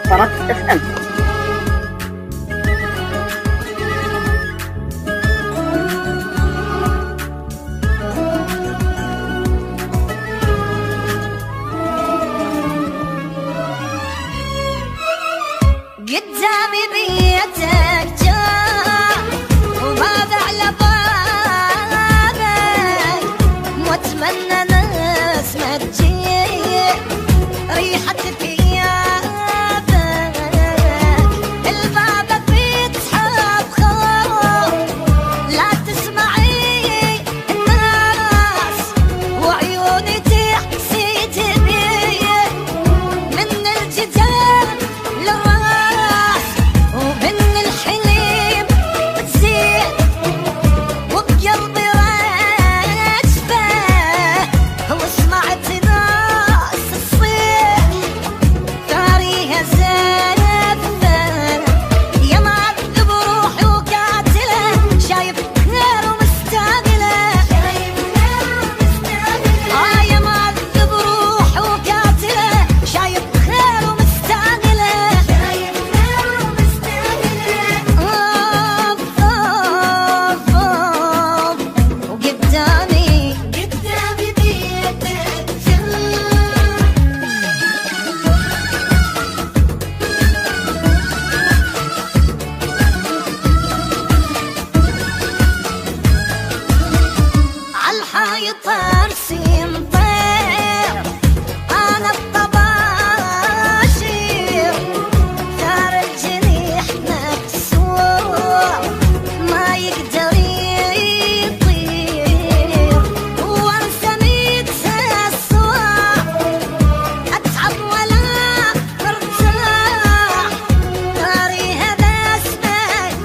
طرف اف ام. قدامي بيتك جاء وباب على بابك، متمنى نسمة تجي ريحة ثيابك، الباب بيتحب خوف لا تسمعي الناس، وعيوني تحسي تبي من الجدار للراس، ومن الحليم بتزيد وبقلبي راجفة، وسمعت ناس تصيح ثاريها زلفة، يا معذب روحي وقاتلة شايف خير ومستقلة، يا معذب روحي وقاتلة شايف خير ومستقلة، وقدامي بيتك عالحايط ارسم طير، انا الطباشير ثار الجنيح مكسور ما يقدر يطير، وانسميت السواع اتعب ولا مرتاح، ناريها بس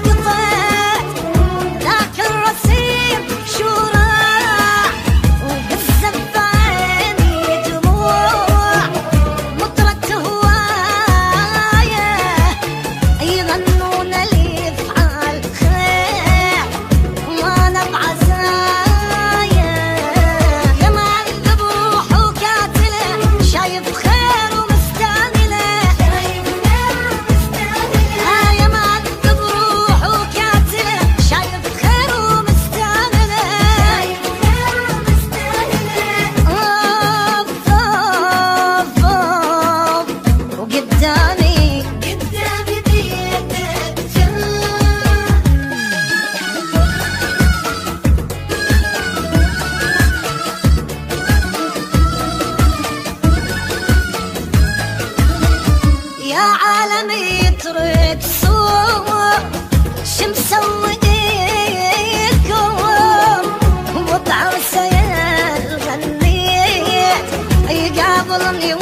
قطعت ذاك الرصيف شراع، وبالزب عيني دموع مطرة هواية يغنون لي افعال خير وانا بعزايا، يا معذب روح وقاتلة شايف خير ومستعملة، يا معذب روح وقاتلة شايف خير ومستعملة، وقدامي بيتك يا عالمي اترك صور شمسوي ايدكم، وبعرسي غنيت يقابلني